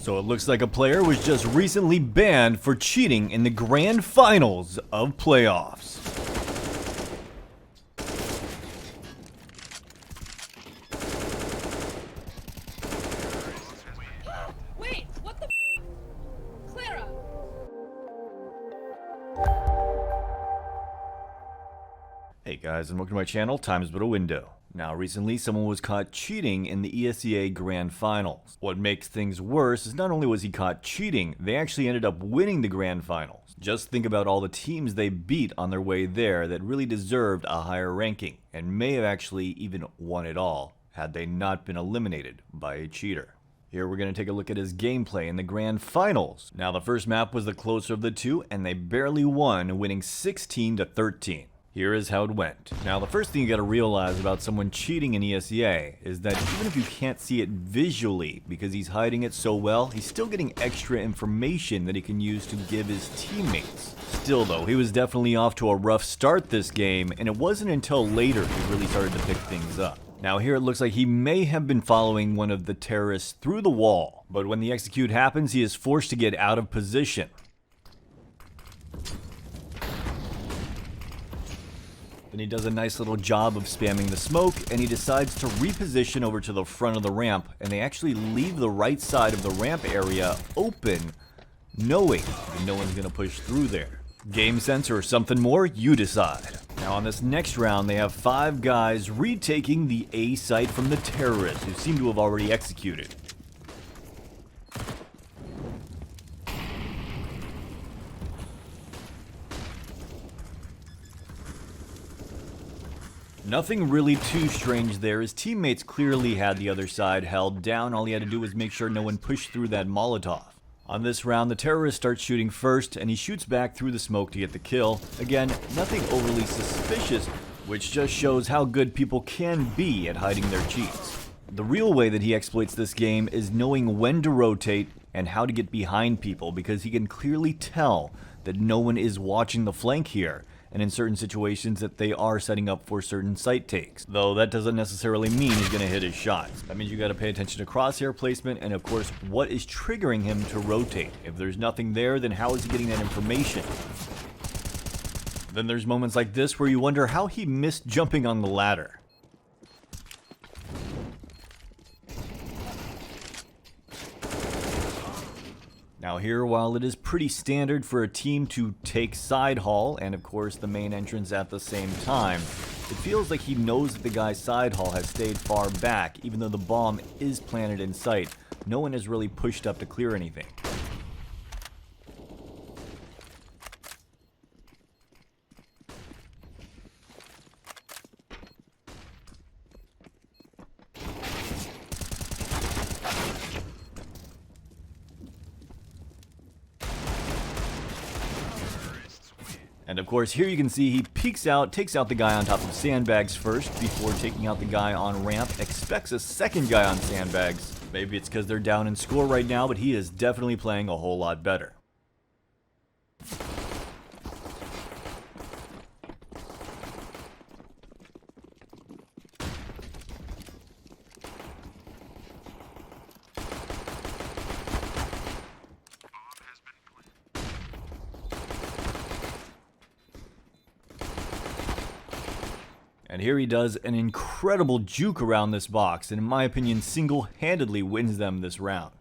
So it looks like a player was just recently banned for cheating in the grand finals of playoffs. Wait, what the Clara? Hey guys, and welcome to my channel, Time's But a Window. Now recently someone was caught cheating in the ESEA Grand Finals. What makes things worse is not only was he caught cheating, they actually ended up winning the Grand Finals. Just think about all the teams they beat on their way there that really deserved a higher ranking, and may have actually even won it all, had they not been eliminated by a cheater. Here we're going to take a look at his gameplay in the Grand Finals. Now the first map was the closer of the two, and they barely won, winning 16-13. Here is how it went. Now the first thing you gotta realize about someone cheating in ESEA is that even if you can't see it visually because he's hiding it so well, he's still getting extra information that he can use to give his teammates. Still though, he was definitely off to a rough start this game, and it wasn't until later he really started to pick things up. Now here it looks like he may have been following one of the terrorists through the wall, but when the execute happens, he is forced to get out of position. Then he does a nice little job of spamming the smoke, and he decides to reposition over to the front of the ramp, and they actually leave the right side of the ramp area open, knowing that no one's going to push through there. Game sense or something more, you decide. Now on this next round, they have 5 guys retaking the A site from the terrorists, who seem to have already executed. Nothing really too strange there. His teammates clearly had the other side held down. All he had to do was make sure no one pushed through that Molotov. On this round, the terrorist starts shooting first, and he shoots back through the smoke to get the kill. Again, nothing overly suspicious, which just shows how good people can be at hiding their cheats. The real way that he exploits this game is knowing when to rotate and how to get behind people, because he can clearly tell that no one is watching the flank here, and in certain situations that they are setting up for certain site takes. Though that doesn't necessarily mean he's going to hit his shots. That means you got to pay attention to crosshair placement and of course what is triggering him to rotate. If there's nothing there, then how is he getting that information? Then there's moments like this where you wonder how he missed jumping on the ladder. Now here, while it is pretty standard for a team to take side hall and of course the main entrance at the same time, it feels like he knows that the guy's side hall has stayed far back even though the bomb is planted in sight. No one has really pushed up to clear anything. And of course, here you can see he peeks out, takes out the guy on top of sandbags first before taking out the guy on ramp, expects a second guy on sandbags. Maybe it's because they're down in score right now, but he is definitely playing a whole lot better. And here he does an incredible juke around this box, and in my opinion, single-handedly wins them this round.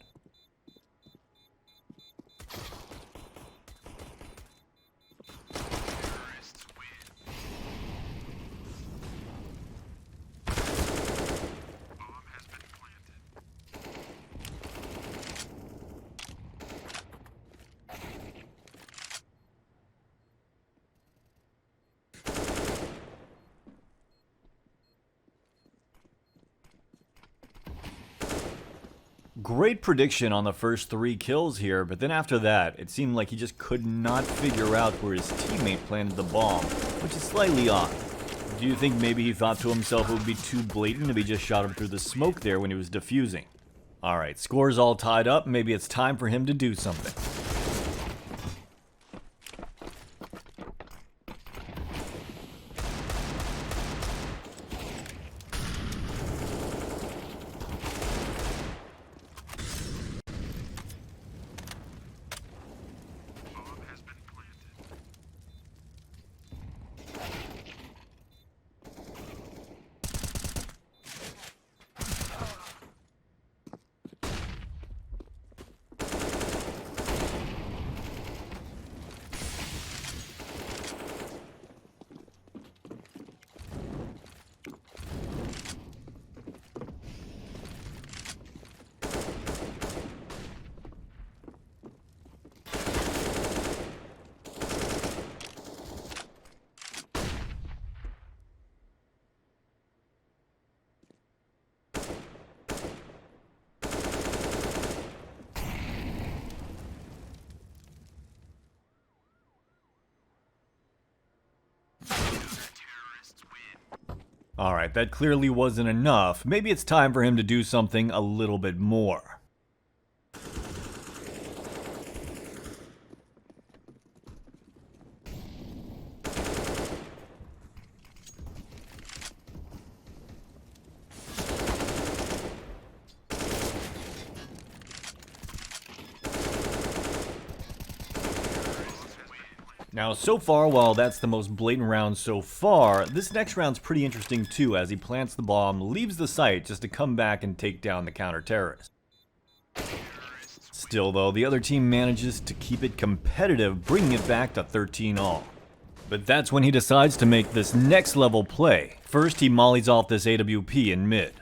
Great prediction on the first 3 kills here, but then after that, it seemed like he just could not figure out where his teammate planted the bomb, which is slightly odd. Do you think maybe he thought to himself it would be too blatant if he just shot him through the smoke there when he was defusing? Alright, score's all tied up, maybe it's time for him to do something. Alright, that clearly wasn't enough. Maybe it's time for him to do something a little bit more. Now, so far, while that's the most blatant round so far, this next round's pretty interesting too, as he plants the bomb, leaves the site just to come back and take down the counter-terrorist. Still though, the other team manages to keep it competitive, bringing it back to 13-all. But that's when he decides to make this next level play. First, he mollies off this AWP in mid.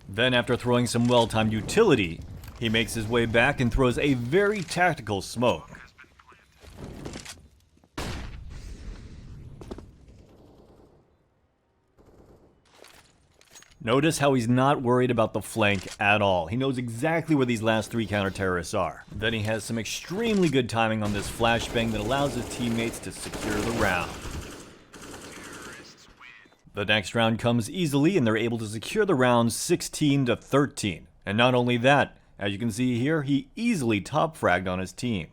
Then, after throwing some well-timed utility, he makes his way back and throws a very tactical smoke. Notice how he's not worried about the flank at all. He knows exactly where these last 3 counter-terrorists are. Then he has some extremely good timing on this flashbang that allows his teammates to secure the round. The next round comes easily, and they're able to secure the round 16-13. And not only that, as you can see here, he easily top-fragged on his team.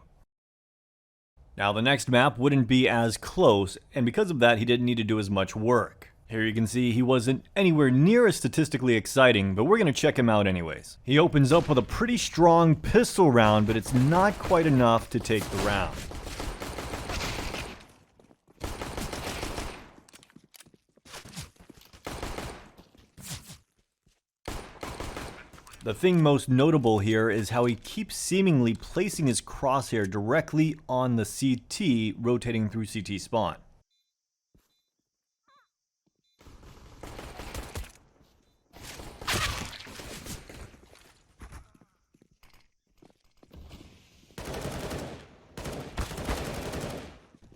Now the next map wouldn't be as close, and because of that he didn't need to do as much work. Here you can see he wasn't anywhere near as statistically exciting, but we're going to check him out anyways. He opens up with a pretty strong pistol round, but it's not quite enough to take the round. The thing most notable here is how he keeps seemingly placing his crosshair directly on the CT, rotating through CT spawn.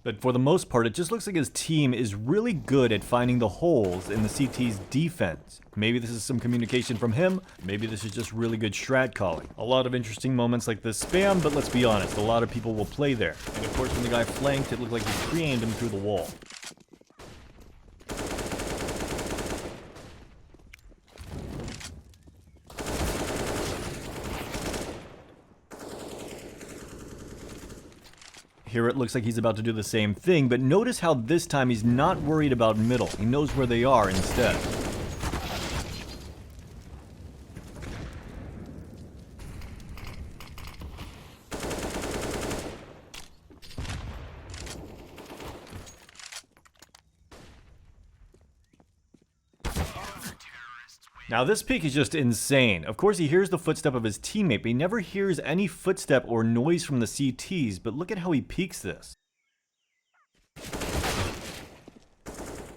But for the most part, it just looks like his team is really good at finding the holes in the CT's defense. Maybe this is some communication from him, maybe this is just really good strat calling. A lot of interesting moments like this spam, but let's be honest, a lot of people will play there. And of course when the guy flanked, it looked like he pre-aimed him through the wall. Here it looks like he's about to do the same thing, but notice how this time he's not worried about middle. He knows where they are instead. Now this peek is just insane. Of course he hears the footstep of his teammate, but he never hears any footstep or noise from the CTs, but look at how he peeks this.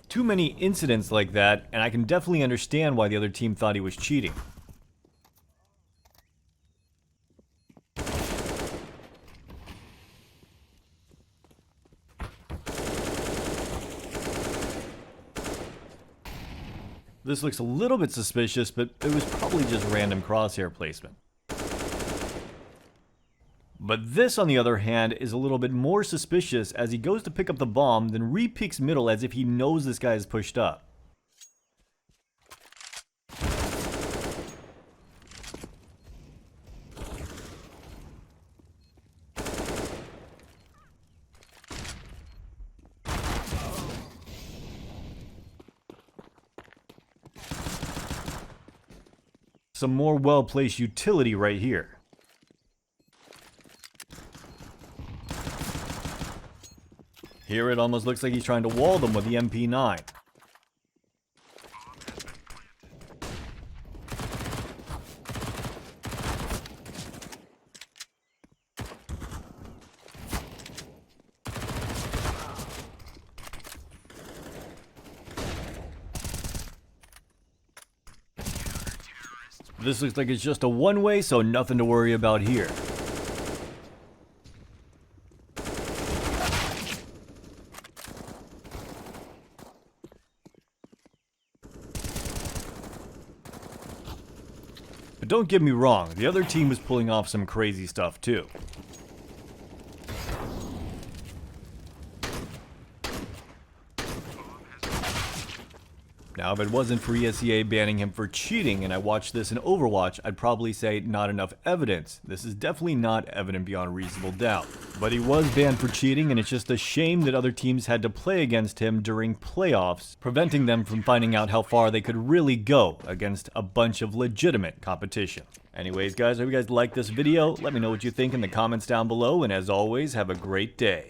Too many incidents like that, and I can definitely understand why the other team thought he was cheating. This looks a little bit suspicious, but it was probably just random crosshair placement. But this, on the other hand, is a little bit more suspicious as he goes to pick up the bomb, then re-peeks middle as if he knows this guy is pushed up. Some more well-placed utility right here. Here it almost looks like he's trying to wall them with the MP9. This looks like it's just a one-way, so nothing to worry about here. But don't get me wrong, the other team was pulling off some crazy stuff too. Now, if it wasn't for ESEA banning him for cheating and I watched this in Overwatch, I'd probably say not enough evidence. This is definitely not evident beyond reasonable doubt. But he was banned for cheating, and it's just a shame that other teams had to play against him during playoffs, preventing them from finding out how far they could really go against a bunch of legitimate competition. Anyways, guys, I hope you guys liked this video. Let me know what you think in the comments down below, and as always, have a great day.